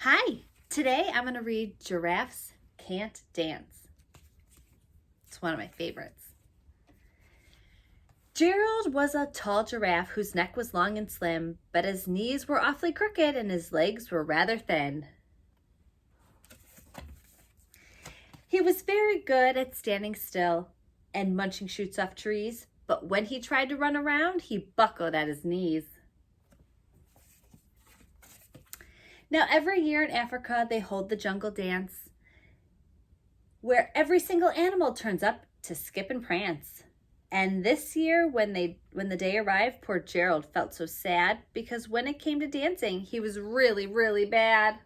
Hi, today I'm going to read Giraffes Can't Dance. It's one of my favorites. Gerald was a tall giraffe whose neck was long and slim, but his knees were awfully crooked and his legs were rather thin. He was very good at standing still and munching shoots off trees, but when he tried to run around, he buckled at his knees. Now, every year in Africa, they hold the jungle dance, where every single animal turns up to skip and prance. And this year, when the day arrived, poor Gerald felt so sad because when it came to dancing, he was really, really bad.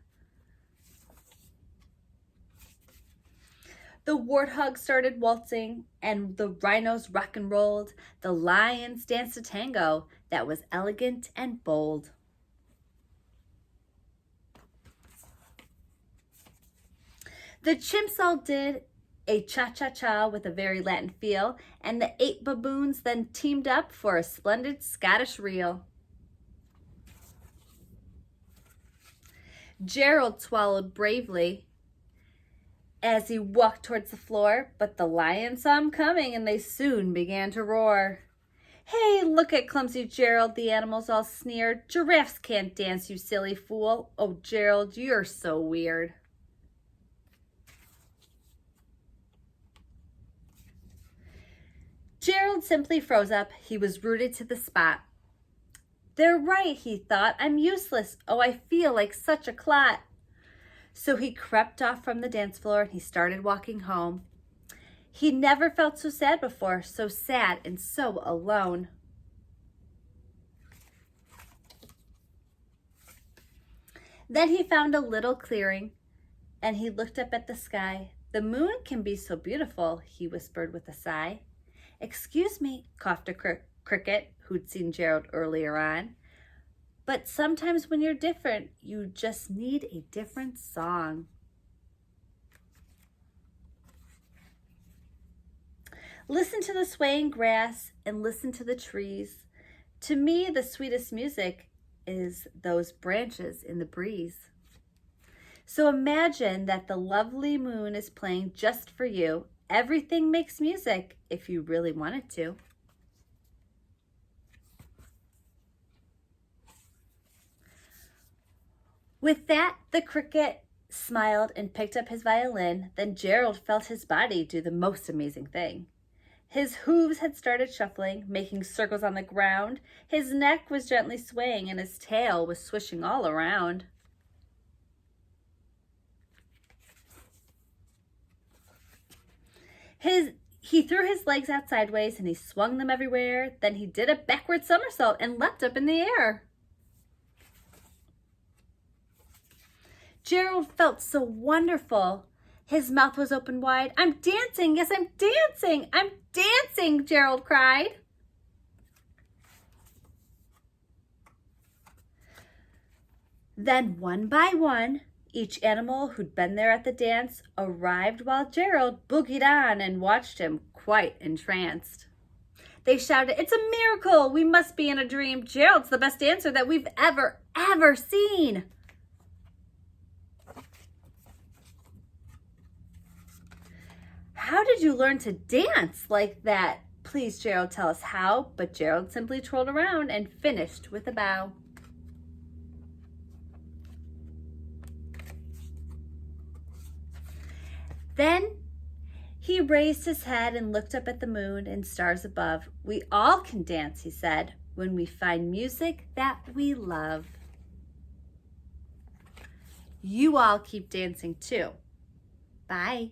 The warthogs started waltzing, and the rhinos rock and rolled. The lions danced a tango that was elegant and bold. The chimps all did a cha-cha-cha with a very Latin feel, and the 8 baboons then teamed up for a splendid Scottish reel. Gerald swallowed bravely as he walked towards the floor, but the lions saw him coming and they soon began to roar. "Hey, look at clumsy Gerald," the animals all sneered. "Giraffes can't dance, you silly fool. Oh, Gerald, you're so weird." Gerald simply froze up. He was rooted to the spot. "They're right," he thought. "I'm useless. Oh, I feel like such a clot." So he crept off from the dance floor and he started walking home. He never felt so sad before, so sad and so alone. Then he found a little clearing and he looked up at the sky. "The moon can be so beautiful," he whispered with a sigh. "Excuse me," coughed a cricket who'd seen Gerald earlier on, "but sometimes when you're different, you just need a different song." Listen to the swaying grass and listen to the trees. To me, the sweetest music is those branches in the breeze. So imagine that the lovely moon is playing just for you. Everything makes music if you really want it to. With that, the cricket smiled and picked up his violin. Then Gerald felt his body do the most amazing thing. His hooves had started shuffling, making circles on the ground. His neck was gently swaying and his tail was swishing all around. He threw his legs out sideways and he swung them everywhere. Then he did a backward somersault and leapt up in the air. Gerald felt so wonderful. His mouth was open wide. "I'm dancing, yes, I'm dancing, I'm dancing," Gerald cried. Then one by one, each animal who'd been there at the dance arrived while Gerald boogied on and watched him quite entranced. They shouted, "It's a miracle! We must be in a dream. Gerald's the best dancer that we've ever seen." "How did you learn to dance like that? Please, Gerald, tell us how." But Gerald simply twirled around and finished with a bow. Then he raised his head and looked up at the moon and stars above. "We all can dance," he said, "when we find music that we love." You all keep dancing too. Bye.